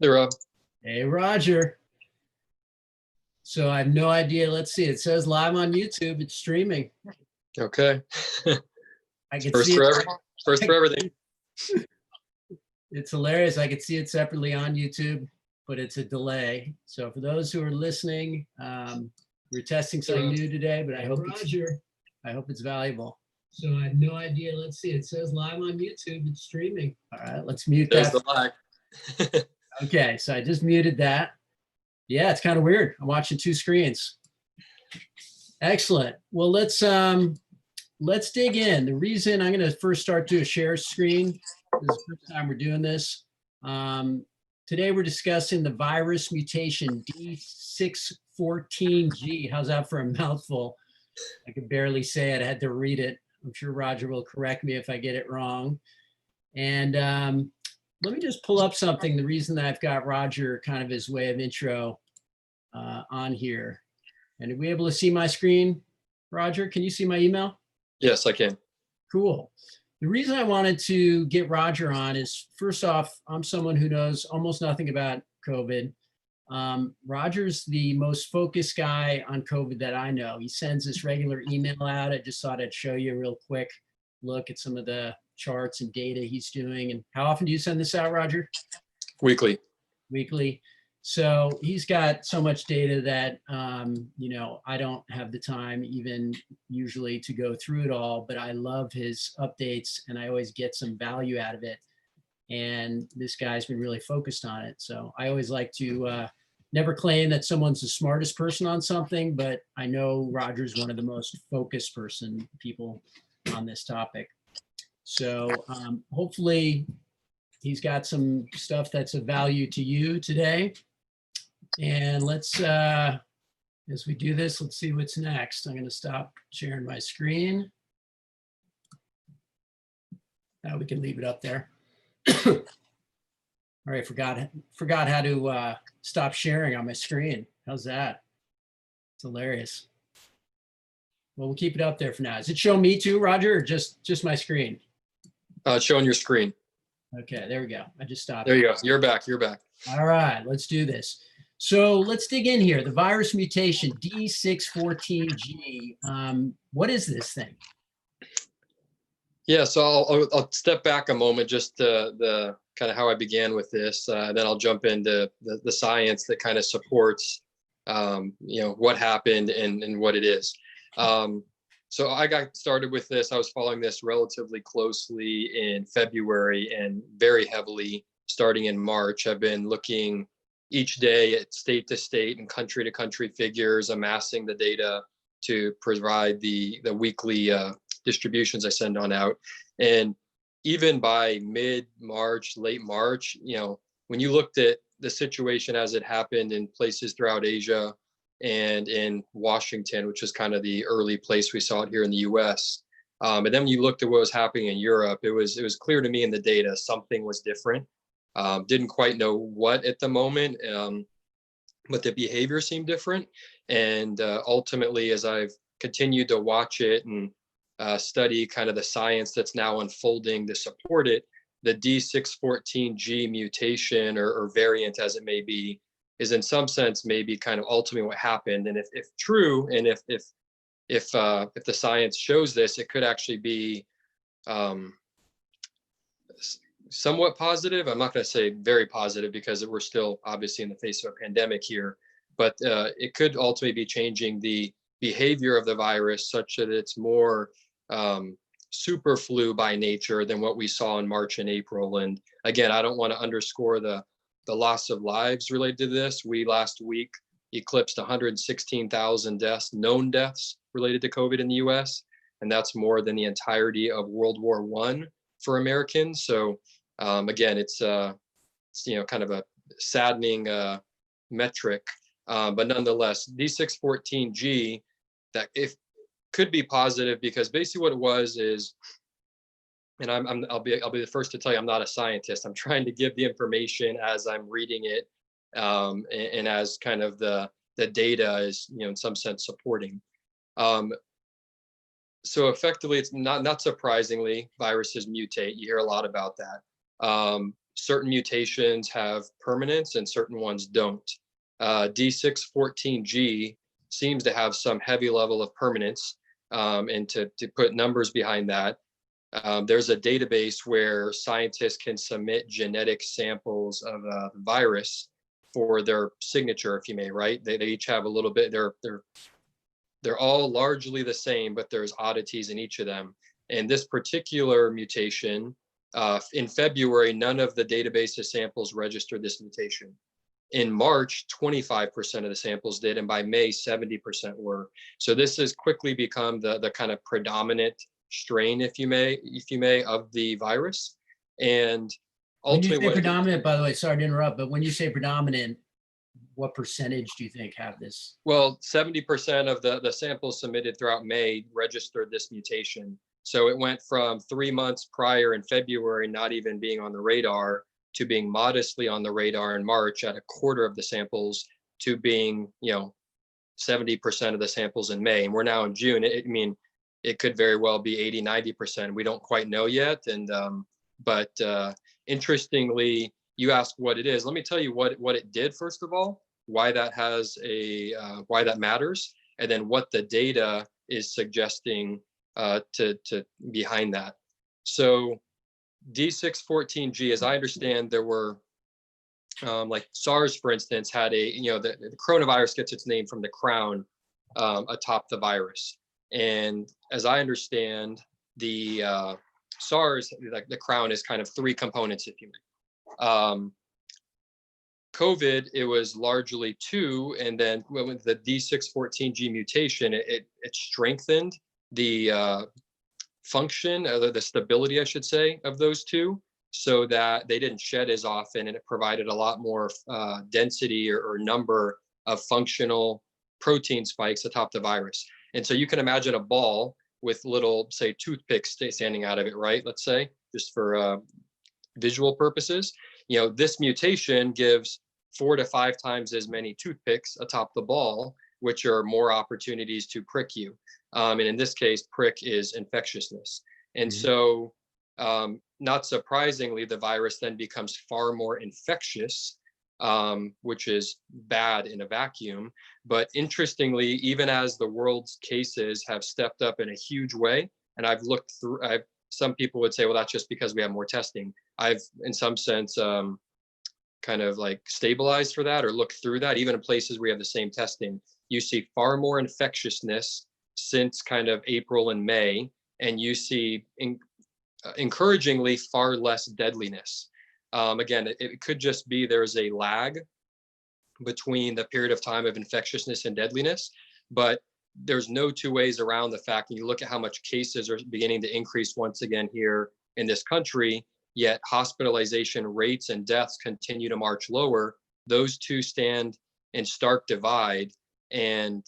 Hey, Rob. Hey, Roger. So I have no idea. Let's see. It says live on YouTube. It's streaming. Okay. I can First see for it. first for everything. It's hilarious. I can see it separately on YouTube, but it's a delay. So for those who are listening, we're testing something new today, but I hope it's valuable. So I have no idea. Let's see. It says live on YouTube. It's streaming. All right. Let's mute There's that. the lag. Okay. So I just muted that. Yeah, it's kind of weird. I'm watching two screens. Excellent. Well, let's dig in. The reason I'm going to first start to a share screen. This is the first time we're doing this. Today we're discussing the virus mutation D614G. How's that for a mouthful? I could barely say it. I had to read it. I'm sure Roger will correct me if I get it wrong. And let me just pull up something. The reason that I've got Roger kind of his way of intro on here. And are we able to see my screen, Roger? Can you see my email? Yes, I can. Cool. The reason I wanted to get Roger on is, first off, I'm someone who knows almost nothing about COVID. Roger's the most focused guy on COVID that I know. He sends this regular email out. I just thought I'd show you a real quick look at some of the charts and data he's doing. And how often do you send this out, Roger? Weekly. Weekly. So he's got so much data that, I don't have the time even usually to go through it all, but I love his updates and I always get some value out of it. And this guy's been really focused on it. So I always like to never claim that someone's the smartest person on something, but I know Roger's one of the most focused people on this topic. So hopefully he's got some stuff that's of value to you today. And let's, as we do this, let's see what's next. I'm going to stop sharing my screen. Now we can leave it up there. All right, forgot how to stop sharing on my screen. How's that? It's hilarious. Well, we'll keep it up there for now. Does it show me too, Roger, or just my screen? It's showing your screen. Okay, there we go. I just stopped. There you go. You're back. You're back. All right, let's do this. So let's dig in here. The virus mutation D614G. What is this thing? Yeah, so I'll step back a moment, just the kind of how I began with this, then I'll jump into the science that kind of supports, what happened and what it is. So I got started with this. I was following this relatively closely in February and very heavily starting in March. I've been looking each day at state to state and country to country figures, amassing the data to provide the weekly distributions I send on out. And even by mid-March, late March, when you looked at the situation as it happened in places throughout Asia and in Washington, which is kind of the early place we saw it here in the US. And then when you looked at what was happening in Europe, it was clear to me in the data something was different. Didn't quite know what at the moment, but the behavior seemed different. And ultimately, as I've continued to watch it and study kind of the science that's now unfolding to support it, the D614G mutation or variant, as it may be, is in some sense maybe kind of ultimately what happened. And if true, and if the science shows this, it could actually be somewhat positive. I'm not going to say very positive because we're still obviously in the face of a pandemic here, but it could ultimately be changing the behavior of the virus such that it's more super flu by nature than what we saw in March and April. And again, I don't want to underscore the loss of lives related to this. We last week eclipsed 116,000 deaths, known deaths related to COVID in the US. And that's more than the entirety of World War I for Americans. So again, it's kind of a saddening metric, but nonetheless, D614G, that if could be positive, because basically what it was is, and I'll be the first to tell you I'm not a scientist. I'm trying to give the information as I'm reading it, and as kind of the data is in some sense supporting. So effectively, it's not surprisingly, viruses mutate. You hear a lot about that. certain mutations have permanence and certain ones don't. D614G seems to have some heavy level of permanence. And to put numbers behind that, there's a database where scientists can submit genetic samples of the virus for their signature, if you may, right? They each have a little bit, they're all largely the same, but there's oddities in each of them. And this particular mutation, in February, none of the database's samples registered this mutation. In March, 25% of the samples did, and by May, 70% were. So this has quickly become the kind of predominant strain, if you may, of the virus. And When you ultimately, say predominant, by the way, sorry to interrupt, but when you say predominant, what percentage do you think have this? well, 70% of the samples submitted throughout May registered this mutation. So it went from 3 months prior in February, not even being on the radar, to being modestly on the radar in March at a quarter of the samples, to being, 70% of the samples in May. And we're now in June. It could very well be 80, 90%. We don't quite know yet. And, but interestingly, you asked what it is. Let me tell you what it did, first of all, why that why that matters, and then what the data is suggesting to behind that. So D614G, as I understand, there were like SARS, for instance, had the coronavirus gets its name from the crown atop the virus. And as I understand, the SARS, like the crown, is kind of three components, if you may. COVID, it was largely two, and then with the D614G mutation, it strengthened the function, the stability, I should say, of those two, so that they didn't shed as often, and it provided a lot more density or number of functional protein spikes atop the virus. And so you can imagine a ball with little, say, toothpicks standing out of it, right? Let's say, just for visual purposes. This mutation gives 4 to 5 times as many toothpicks atop the ball, which are more opportunities to prick you. And in this case, prick is infectiousness. And so, not surprisingly, the virus then becomes far more infectious, which is bad in a vacuum. But interestingly, even as the world's cases have stepped up in a huge way, and I've looked through, some people would say, well, that's just because we have more testing. I've, in some sense, kind of like stabilized for that, or looked through that. Even in places where you have the same testing, you see far more infectiousness since kind of April and May, and you see encouragingly far less deadliness. Again, it could just be there's a lag between the period of time of infectiousness and deadliness, but there's no two ways around the fact. And you look at how much cases are beginning to increase once again here in this country, yet hospitalization rates and deaths continue to march lower. Those two stand in stark divide. And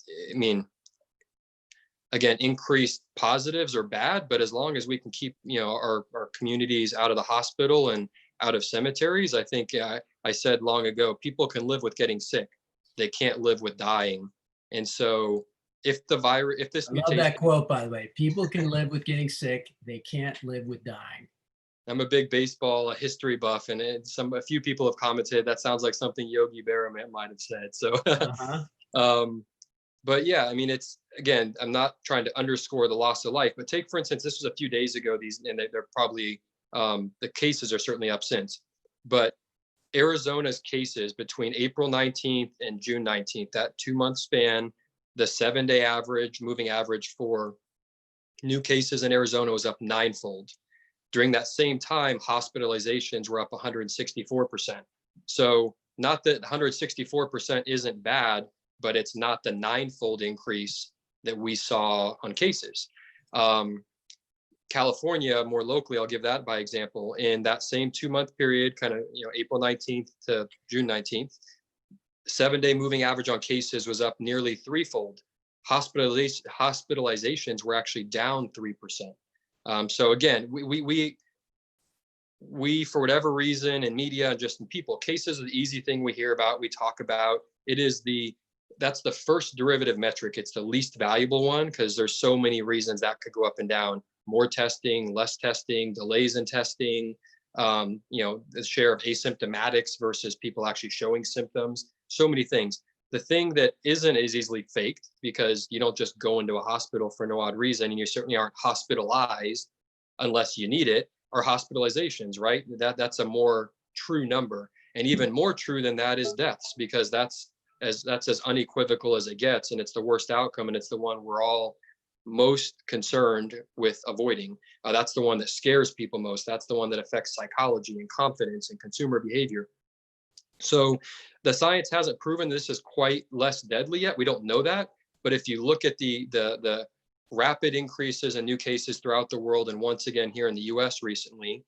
again, increased positives are bad, but as long as we can keep, our communities out of the hospital and out of cemeteries, I think I said long ago, people can live with getting sick. They can't live with dying. And so if this I love that quote, by the way. People can live with getting sick. They can't live with dying. I'm a big baseball history buff, and a few people have commented that sounds like something Yogi Berra might have said. So, but yeah, it's, again, I'm not trying to underscore the loss of life, but take, for instance, this was a few days ago, and they're probably, the cases are certainly up since, but Arizona's cases between April 19th and June 19th, that 2-month span, the 7-day average, moving average for new cases in Arizona was up 9-fold. During that same time, hospitalizations were up 164%. So not that 164% isn't bad, but it's not the 9-fold increase that we saw on cases. California, more locally, I'll give that by example, in that same 2-month period, kind of, April 19th to June 19th, 7-day moving average on cases was up nearly 3-fold. Hospitalizations were actually down 3%. So again, we, for whatever reason, in media and just in people, cases are the easy thing we hear about, we talk about. That's the first derivative metric. It's the least valuable one because there's so many reasons that could go up and down. More testing, less testing, delays in testing, The share of asymptomatics versus people actually showing symptoms, so many things. The thing that isn't as easily faked, because you don't just go into a hospital for no odd reason, and you certainly aren't hospitalized unless you need it, are hospitalizations, right? That's a more true number. And even more true than that is deaths, because that's as unequivocal as it gets, and it's the worst outcome, and it's the one we're all most concerned with avoiding. That's the one that scares people most. That's the one that affects psychology and confidence and consumer behavior. So the science hasn't proven this is quite less deadly yet. We don't know that. But if you look at the rapid increases in new cases throughout the world, and once again here in the US recently,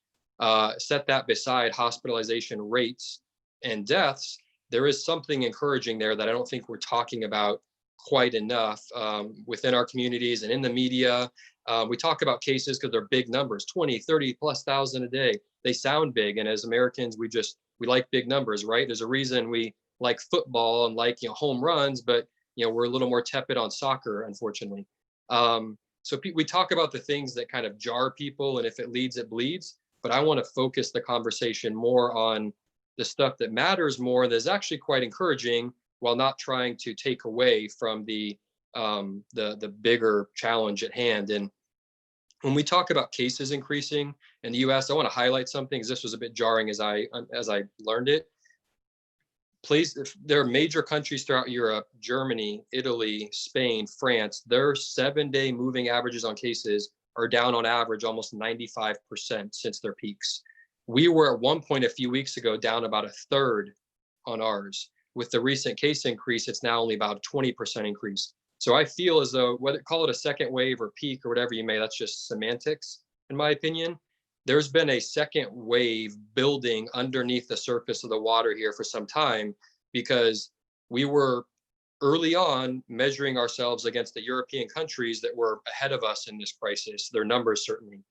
set that beside hospitalization rates and deaths, there is something encouraging there that I don't think we're talking about quite enough within our communities and in the media. We talk about cases because they're big numbers, 20, 30 plus thousand a day. They sound big. And as Americans, we like big numbers, right? There's a reason we like football and like, home runs, but, we're a little more tepid on soccer, unfortunately. So we talk about the things that kind of jar people, and if it leads, it bleeds. But I want to focus the conversation more on the stuff that matters more, that is actually quite encouraging, while not trying to take away from the bigger challenge at hand. And when we talk about cases increasing in the U.S., I want to highlight something, because this was a bit jarring as I learned it. There are major countries throughout Europe: Germany, Italy, Spain, France. Their 7-day moving averages on cases are down on average almost 95% since their peaks. We were at one point a few weeks ago down about a third on ours. With the recent case increase, it's now only about a 20% increase. So I feel as though, call it a second wave or peak or whatever you may, that's just semantics, in my opinion. There's been a second wave building underneath the surface of the water here for some time, because we were early on measuring ourselves against the European countries that were ahead of us in this crisis, their numbers certainly.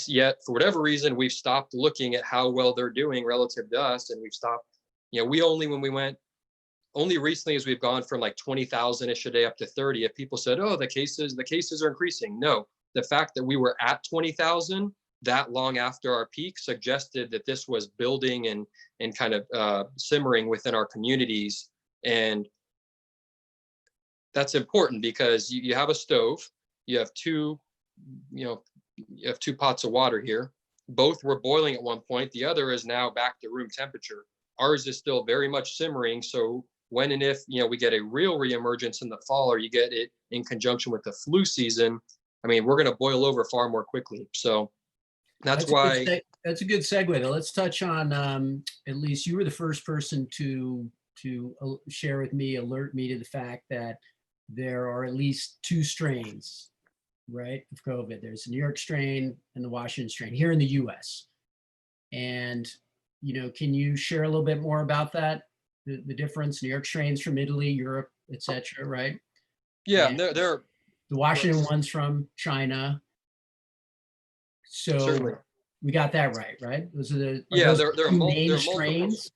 Yet, for whatever reason, we've stopped looking at how well they're doing relative to us, and we've stopped, only recently as we've gone from like 20,000-ish a day up to 30, if people said, oh, the cases are increasing. No, the fact that we were at 20,000 that long after our peak suggested that this was building and kind of simmering within our communities. And that's important, because you have a stove, you have two pots of water here. Both were boiling at one point. The other is now back to room temperature. Ours is still very much simmering. So when and if we get a real reemergence in the fall, or you get it in conjunction with the flu season, we're going to boil over far more quickly. So that's why. That's a good segue. Let's touch on, at least you were the first person to share with me, alert me to the fact that there are at least 2 strains, right, of COVID. There's the New York strain and the Washington strain here in the US. And, can you share a little bit more about that? The difference, New York strains from Italy, Europe, etc., right? Yeah, and they're the Washington one's from China. So certainly. we got that right? Those are They're two main multiple strains.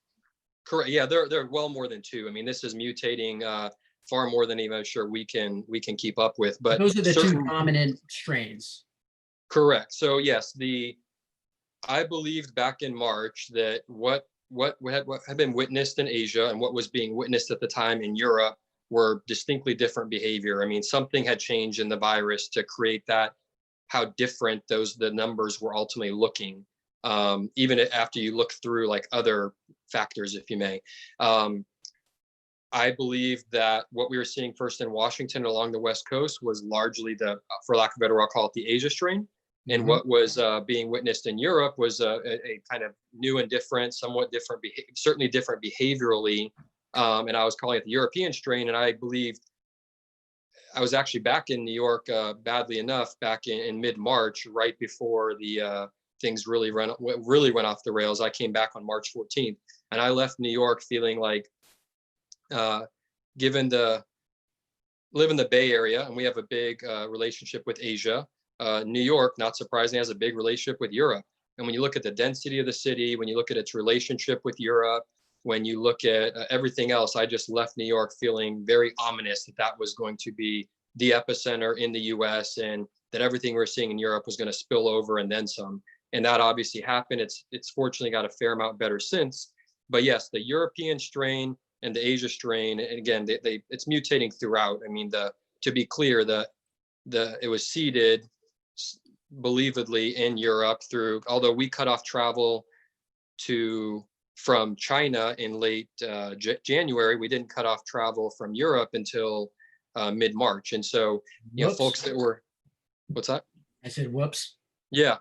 Correct. Yeah, they're well more than 2. This is mutating far more than even I'm sure we can keep up with. But those are the 2 dominant strains. Correct. So yes, I believed back in March that what had been witnessed in Asia and what was being witnessed at the time in Europe were distinctly different behavior. Something had changed in the virus to create that, how different the numbers were ultimately looking, even after you look through like other factors, if you may. I believe that what we were seeing first in Washington along the West Coast was largely for lack of a better word, I'll call it the Asia strain. And what was being witnessed in Europe was a kind of new and different, somewhat different, certainly different behaviorally. And I was calling it the European strain. And I believed I was actually back in New York, badly enough, back in mid-March, right before the things really went off the rails. I came back on March 14th, and I left New York feeling like, given live in the Bay Area, and we have a big relationship with Asia. New York, not surprisingly, has a big relationship with Europe. And when you look at the density of the city, when you look at its relationship with Europe, when you look at everything else, I just left New York feeling very ominous that was going to be the epicenter in the US, and that everything we're seeing in Europe was going to spill over and then some. and that obviously happened. It's fortunately got a fair amount better since. But yes, the European strain and the Asia strain, and again, it's mutating throughout. I mean, to be clear, it was seeded believedly in Europe through, although we cut off travel from China in late January, we didn't cut off travel from Europe until mid-March. And so, folks that were, what's that? I said, whoops. Yeah.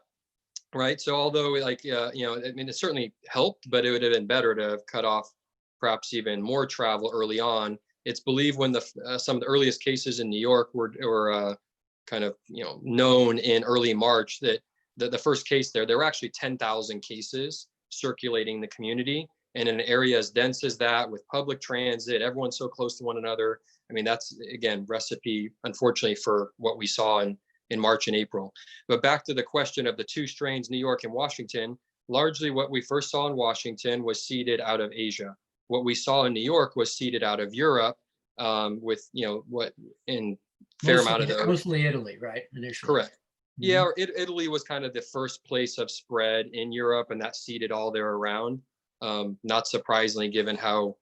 Right. So although I mean, it certainly helped, but it would have been better to have cut off perhaps even more travel early on. It's believed when some of the earliest cases in New York were kind of, known in early March, that the first case there were actually 10,000 cases circulating the community. And in an area as dense as that, with public transit, everyone's so close to one another. I mean, that's, again, recipe, unfortunately, for what we saw in March and April. But back to the question of the two strains, New York and Washington, largely what we first saw in Washington was seeded out of Asia. What we saw in New York was seeded out of Europe, with, what in fair amount of those. Mostly Italy, right? Initially. Correct. Yeah, Italy was kind of the first place of spread in Europe, and that seeded all there around. Not surprisingly, given how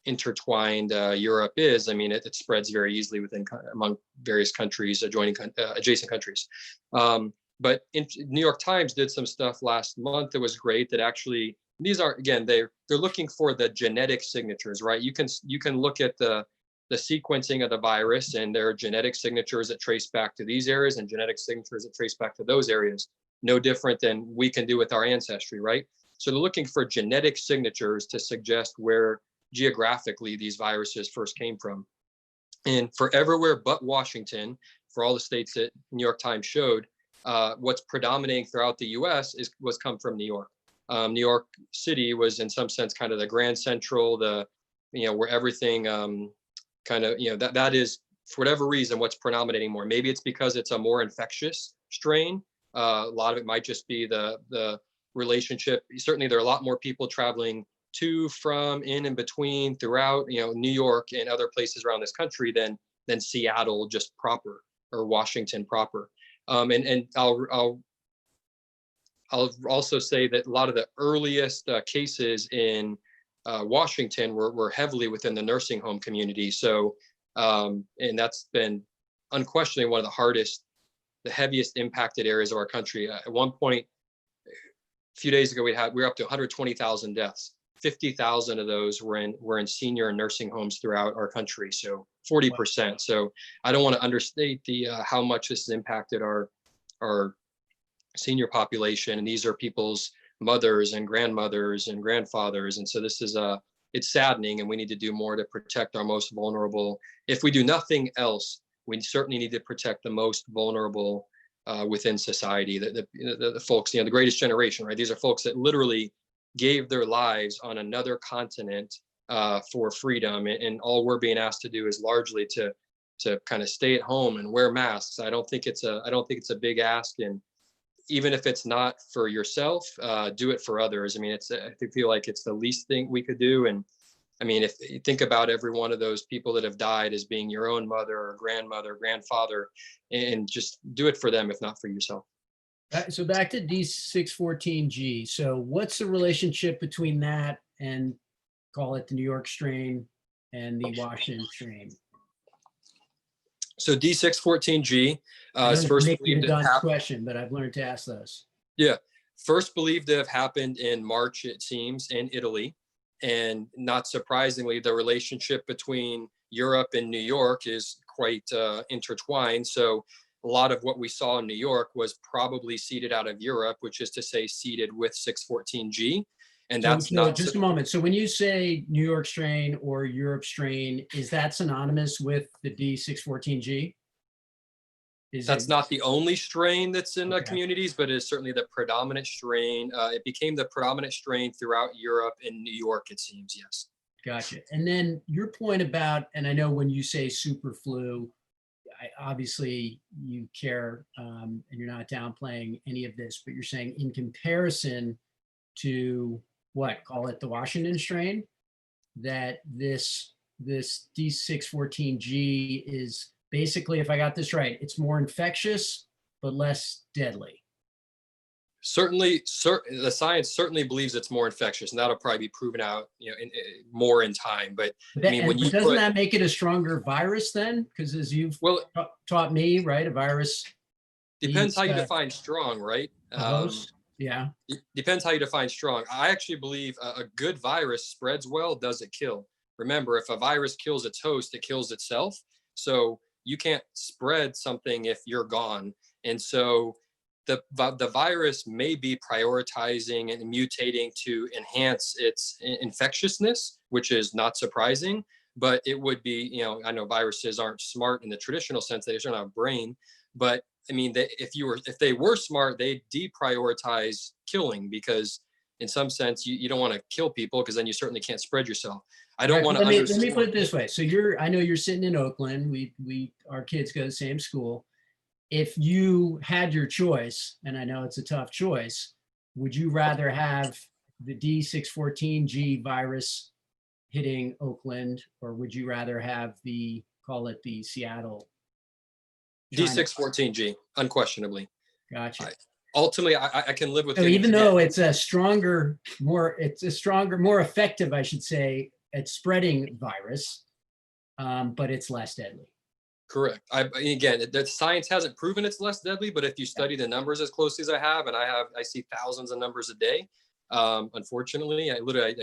intertwined Europe is. I mean, it spreads very easily among various countries, adjacent countries. But New York Times did some stuff last month that was great. That actually, these are, again, they're looking for the genetic signatures, right? You can look at the sequencing of the virus, and there are genetic signatures that trace back to these areas and genetic signatures that trace back to those areas. No different than we can do with our ancestry, right? So they're looking for genetic signatures to suggest where geographically these viruses first came from. And for everywhere but Washington, for all the states that New York Times showed, what's predominating throughout the US was come from New York. New York City was in some sense kind of the grand central, where everything kind of, that is, for whatever reason, what's predominating more. Maybe it's because it's a more infectious strain. A lot of it might just be the relationship. Certainly there are a lot more people traveling to, from, in, and between throughout, New York and other places around this country than Seattle just proper, or Washington proper. And I'll also say that a lot of the earliest cases in Washington were heavily within the nursing home community. So, and that's been unquestionably one of the heaviest impacted areas of our country. At one point, a few days ago, we were up to 120,000 deaths. 50,000 of those were in senior and nursing homes throughout our country. So 40%. So I don't want to understate how much this has impacted our senior population. And these are people's mothers and grandmothers and grandfathers. And so this is it's saddening, and we need to do more to protect our most vulnerable. If we do nothing else, we certainly need to protect the most vulnerable within society, the folks, the greatest generation, right? These are folks that literally gave their lives on another continent for freedom, and all we're being asked to do is largely to kind of stay at home and wear masks. I don't think it's a big ask, and even if it's not for yourself, do it for others. I mean, I feel like it's the least thing we could do. And I mean, if you think about every one of those people that have died as being your own mother or grandmother, grandfather, and just do it for them, if not for yourself. So back to D614G. So what's the relationship between that and, call it, the New York strain and the Washington strain? So D614G is first believed to have question, but I've learned to ask those. Yeah, first believed to have happened in March, it seems, in Italy. And not surprisingly, the relationship between Europe and New York is quite intertwined. So a lot of what we saw in New York was probably seeded out of Europe, which is to say seeded with 614G. And that's not just a moment. So when you say New York strain or Europe strain, is that synonymous with the D614G? That's not the only strain that's in the communities, but it is certainly the predominant strain. It became the predominant strain throughout Europe and New York, it seems, yes. Gotcha. And then your point about, and I know when you say super flu, obviously you care and you're not downplaying any of this, but you're saying in comparison to what, call it the Washington strain, that this D614G is basically, if I got this right, it's more infectious, but less deadly. Certainly, the science certainly believes it's more infectious, and that'll probably be proven out, more in time. But I mean, when But you doesn't put, that make it a stronger virus then? Because as you've well, taught me, right, a virus depends needs how you define strong, right? a host. Yeah. Depends how you define strong. I actually believe a good virus spreads well, doesn't kill. Remember, if a virus kills its host, it kills itself. So you can't spread something if you're gone. And so the virus may be prioritizing and mutating to enhance its infectiousness, which is not surprising. But it would be, I know viruses aren't smart in the traditional sense; they just don't have a brain. But I mean, if they were smart, they deprioritize killing, because in some sense you don't want to kill people, because then you certainly can't spread yourself. I don't Right. want to Let me put understand. it this way. So I know you're sitting in Oakland. Our kids go to the same school. If you had your choice, and I know it's a tough choice, would you rather have the D614G virus hitting Oakland, or would you rather have call it the Seattle, China? D614G, unquestionably. Gotcha. Ultimately, I can live with So getting even sick. though it's a stronger, more effective, I should say, at spreading virus, but it's less deadly. Correct. Again, the science hasn't proven it's less deadly, but if you study the numbers as closely as I have, and I see thousands of numbers a day. Unfortunately, I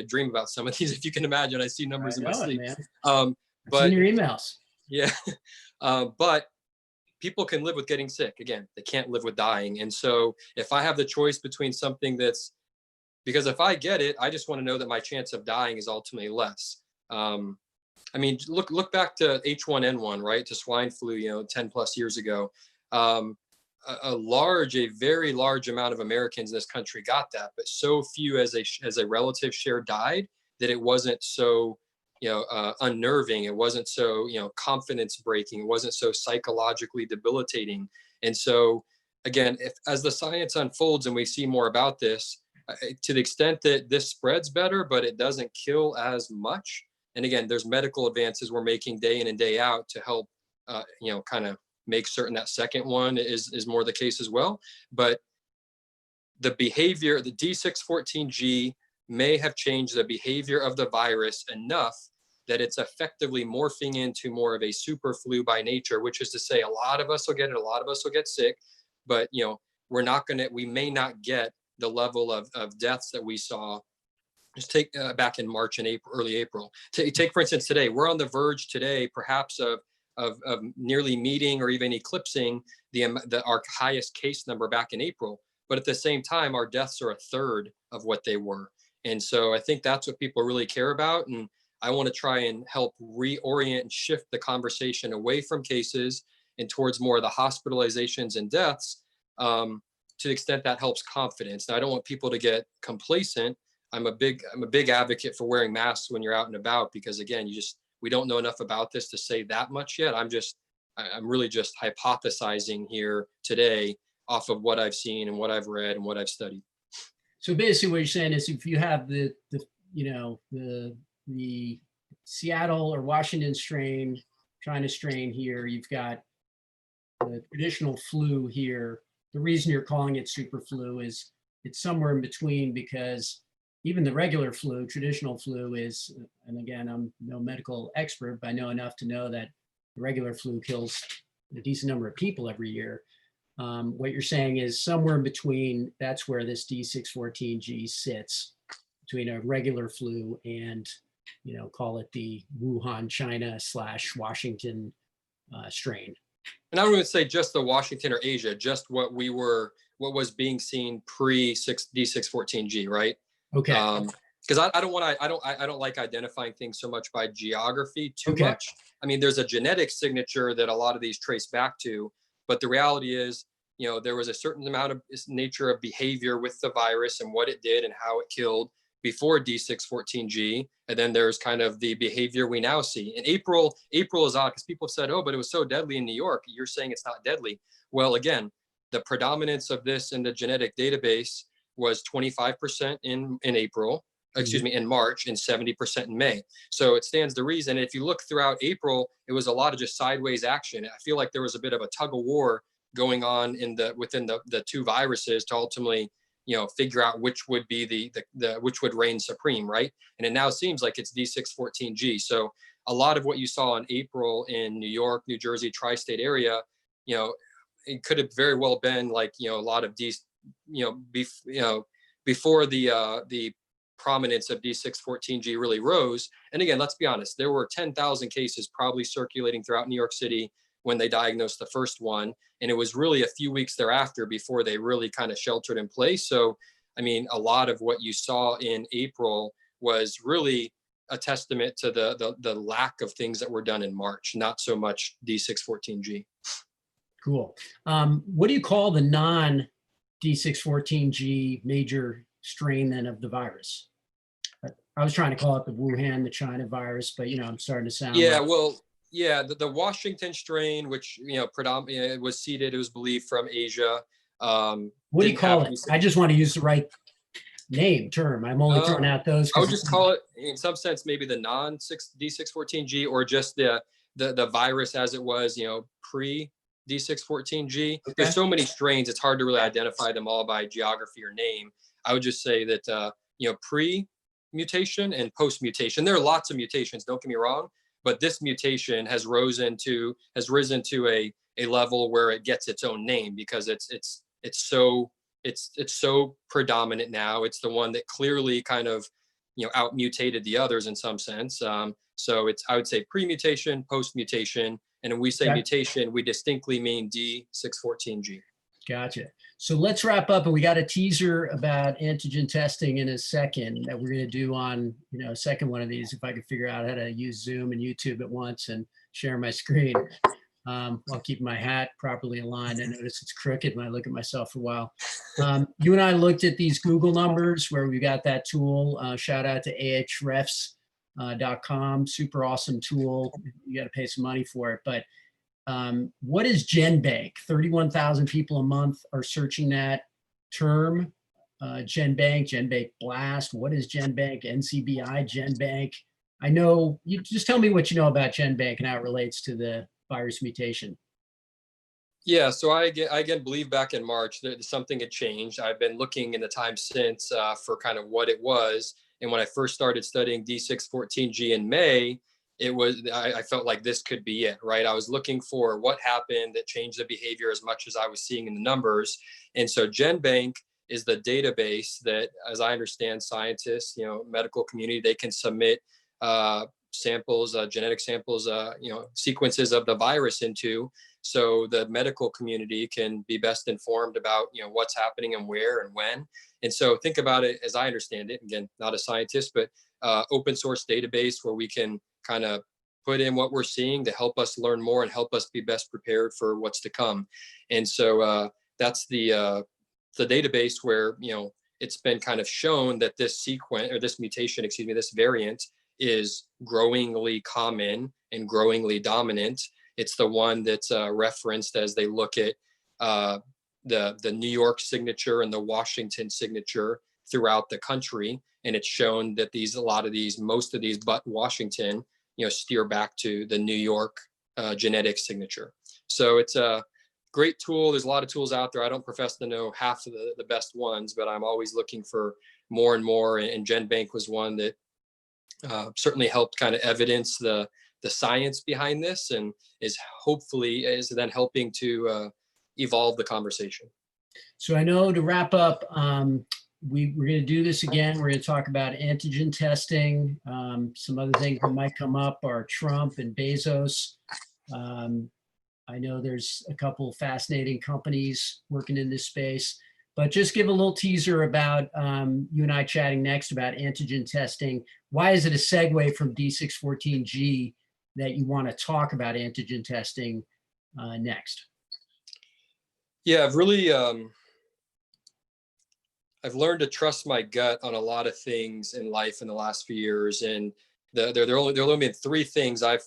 dream about some of these. If you can imagine, I see numbers I in my know it, sleep. man. I've seen But your emails. yeah, but people can live with getting sick. Again, they can't live with dying. And so if I have the choice between something because if I get it, I just want to know that my chance of dying is ultimately less. I mean, look back to H1N1, right? To swine flu, 10 plus years ago. A very large amount of Americans in this country got that, but so few as a relative share died, that it wasn't so, unnerving. It wasn't so, confidence breaking. It wasn't so psychologically debilitating. And so, again, as the science unfolds and we see more about this, to the extent that this spreads better, but it doesn't kill as much. And again, there's medical advances we're making day in and day out to help, kind of make certain that second one is more the case as well. But the behavior, the D614G may have changed the behavior of the virus enough that it's effectively morphing into more of a super flu by nature, which is to say a lot of us will get it, a lot of us will get sick, but we may not get the level of deaths that we saw. Just take back in March and April, early April. Take for instance today, we're on the verge today, perhaps of nearly meeting or even eclipsing our highest case number back in April. But at the same time, our deaths are a third of what they were. And so I think that's what people really care about. And I want to try and help reorient and shift the conversation away from cases and towards more of the hospitalizations and deaths, to the extent that helps confidence. Now, I don't want people to get complacent. I'm a big advocate for wearing masks when you're out and about, because again, we don't know enough about this to say that much yet. I'm really just hypothesizing here today off of what I've seen and what I've read and what I've studied. So basically what you're saying is, if you have the Seattle or Washington strain, China strain here, you've got the traditional flu here. The reason you're calling it super flu is it's somewhere in between, because even the regular flu, traditional flu is, and again, I'm no medical expert, but I know enough to know that the regular flu kills a decent number of people every year. What you're saying is somewhere in between, that's where this D614G sits, between a regular flu and, call it the Wuhan, China / Washington strain. And I don't even say just the Washington or Asia, just what was being seen pre D614G, right? Okay. Because I don't like identifying things so much by geography too much. I mean, there's a genetic signature that a lot of these trace back to, but the reality is, there was a certain amount of nature of behavior with the virus and what it did and how it killed before D614G. And then there's kind of the behavior we now see. And April is odd because people have said, oh, but it was so deadly in New York. You're saying it's not deadly. Well, again, the predominance of this in the genetic database was 25% in April, in March, and 70% in May. So it stands to reason. If you look throughout April, it was a lot of just sideways action. I feel like there was a bit of a tug of war going on within the two viruses to ultimately figure out which would be the which would reign supreme, right? And it now seems like it's D614G. So a lot of what you saw in April in New York, New Jersey, tri-state area, it could have very well been like, a lot of before the prominence of D614G really rose. And again, let's be honest, there were 10,000 cases probably circulating throughout New York City when they diagnosed the first one. And it was really a few weeks thereafter before they really kind of sheltered in place. So, I mean, a lot of what you saw in April was really a testament to the lack of things that were done in March, not so much D614G. Cool. What do you call the non D614G major strain then of the virus? I was trying to call it the Wuhan, the China virus, but I'm starting to sound the Washington strain, which predominantly was seeded, it was believed from Asia. What do you call it? I just want to use the right term. I'm only throwing out those. I would just call it, in some sense, maybe the D614G, or just the virus as it was, pre D614G. Okay. There's so many strains, it's hard to really identify them all by geography or name. I would just say that pre-mutation and post-mutation. There are lots of mutations, don't get me wrong, but this mutation has risen to a level where it gets its own name because it's so predominant now. It's the one that clearly kind of out mutated the others in some sense. So I would say pre-mutation, post-mutation, and when we say mutation, we distinctly mean D614G. Gotcha. So let's wrap up, and we got a teaser about antigen testing in a second that we're going to do on a second one of these, if I can figure out how to use Zoom and YouTube at once and share my screen while keeping my hat properly aligned. I notice it's crooked when I look at myself for a while. You and I looked at these Google numbers where we got that tool. Shout out to ahrefs.com. Super awesome tool. You got to pay some money for it, but what is GenBank? 31,000 people a month are searching that term. GenBank Blast. What is GenBank? NCBI GenBank. I know, you just tell me what you know about GenBank and how it relates to the virus mutation. Yeah, so I again believe back in March that something had changed. I've been looking in the time since for kind of what it was. And when I first started studying D614G in May, I felt like this could be it, right? I was looking for what happened that changed the behavior as much as I was seeing in the numbers. And so GenBank is the database that, as I understand, scientists, medical community, they can submit samples, genetic samples, sequences of the virus into, so the medical community can be best informed about, what's happening and where and when. And so think about it, as I understand it, again, not a scientist, but open source database where we can kind of put in what we're seeing to help us learn more and help us be best prepared for what's to come. And so that's the database where, it's been kind of shown that this sequence, or this mutation, this variant is growingly common and growingly dominant. It's the one that's referenced as they look at the New York signature and the Washington signature throughout the country. And it's shown that most of these, but Washington, steer back to the New York genetic signature. So it's a great tool. There's a lot of tools out there. I don't profess to know half of the best ones, but I'm always looking for more and more. And GenBank was one that certainly helped kind of evidence the science behind this, and is then helping to evolve the conversation. So I know, to wrap up, we're going to do this again. We're going to talk about antigen testing. Some other things that might come up are Trump and Bezos. I know there's a couple of fascinating companies working in this space, but just give a little teaser about you and I chatting next about antigen testing. Why is it a segue from D614G that you want to talk about antigen testing next? Yeah, I've learned to trust my gut on a lot of things in life in the last few years, and there have only been three things I've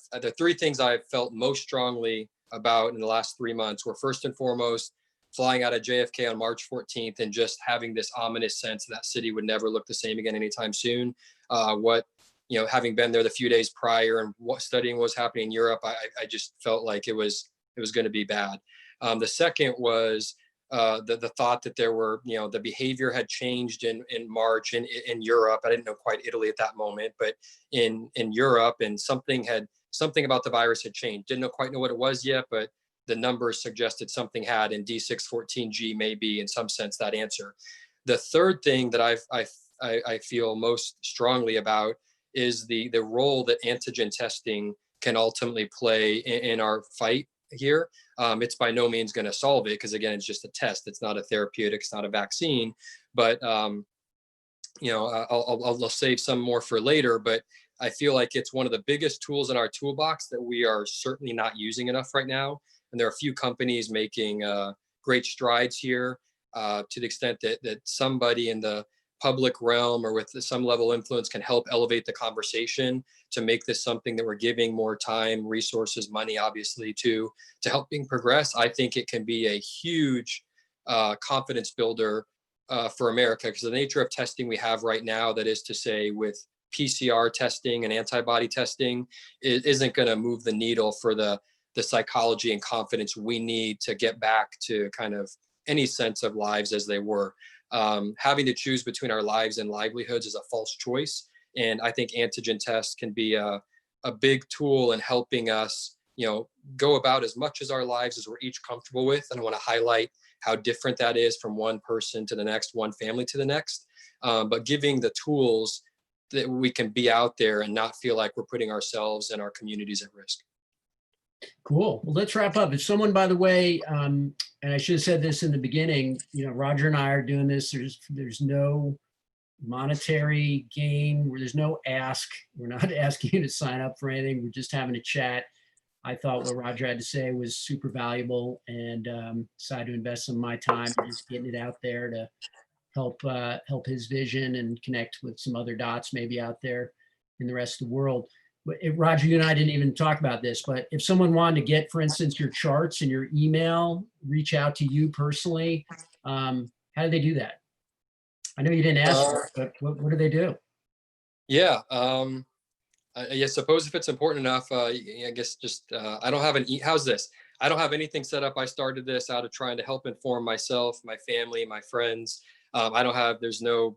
felt most strongly about in the last 3 months. Were, first and foremost, flying out of JFK on March 14th and just having this ominous sense that city would never look the same again anytime soon. Having been there the few days prior and studying what was happening in Europe, I just felt like it was going to be bad. The second was the thought that there were, the behavior had changed in March in Europe. I didn't know quite Italy at that moment, but in Europe, and something about the virus had changed. Didn't quite know what it was yet, but the numbers suggested something had, and D614G may be in some sense that answer. The third thing that I feel most strongly about is the role that antigen testing can ultimately play in our fight here. It's by no means going to solve it, because again, it's just a test. It's not a therapeutic, it's not a vaccine. But I'll save some more for later. But I feel like it's one of the biggest tools in our toolbox that we are certainly not using enough right now. And there are a few companies making great strides here, to the extent that somebody in the public realm or with some level of influence can help elevate the conversation to make this something that we're giving more time, resources, money, obviously, to helping progress. I think it can be a huge confidence builder for America, because the nature of testing we have right now, that is to say with PCR testing and antibody testing, isn't going to move the needle for the psychology and confidence we need to get back to kind of any sense of lives as they were. Having to choose between our lives and livelihoods is a false choice. And I think antigen tests can be a big tool in helping us, go about as much as our lives as we're each comfortable with. And I want to highlight how different that is from one person to the next, one family to the next. But giving the tools that we can be out there and not feel like we're putting ourselves and our communities at risk. Cool. Well, let's wrap up. If someone, by the way, and I should have said this in the beginning, Roger and I are doing this. There's no monetary gain, where there's no ask. We're not asking you to sign up for anything. We're just having a chat. I thought what Roger had to say was super valuable, and decided to invest some of my time just getting it out there to help his vision and connect with some other dots maybe out there in the rest of the world. But Roger, you and I didn't even talk about this, but if someone wanted to get, for instance, your charts and your email, reach out to you personally, how do they do that? I know you didn't ask for it, but what do they do? Yeah. I suppose if it's important enough, I guess just, I don't have how's this? I don't have anything set up. I started this out of trying to help inform myself, my family, my friends. There's no,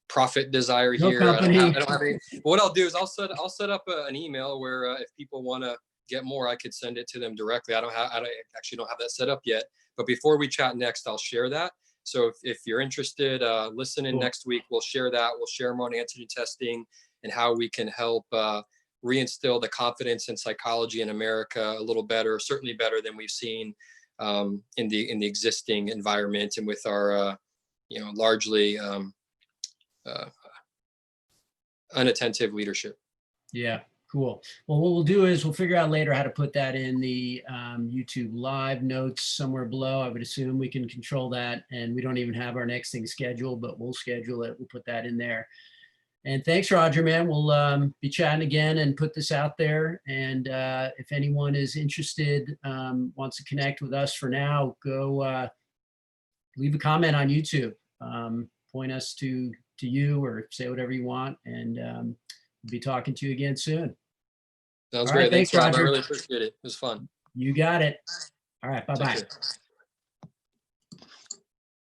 profit desire No here. company. I don't have any. What I'll do is I'll set up an email where if people want to get more, I could send it to them directly. I actually don't have that set up yet. But before we chat next, I'll share that. So if you're interested, listen in Cool. next week. We'll share that. We'll share more on antigen testing and how we can help reinstill the confidence in psychology in America a little better, certainly better than we've seen in the existing environment and with our largely unattentive leadership. Yeah, cool. Well, what we'll do is we'll figure out later how to put that in the YouTube live notes somewhere below. I would assume we can control that, and we don't even have our next thing scheduled, but we'll schedule it. We'll put that in there. And thanks, Roger, man. We'll be chatting again and put this out there. And if anyone is interested, wants to connect with us for now, go leave a comment on YouTube. Point us to you, or say whatever you want, and we'll be talking to you again soon. Sounds All right, great. thanks, Rob. Roger. I really appreciate it. It was fun. You got it. All right, bye-bye.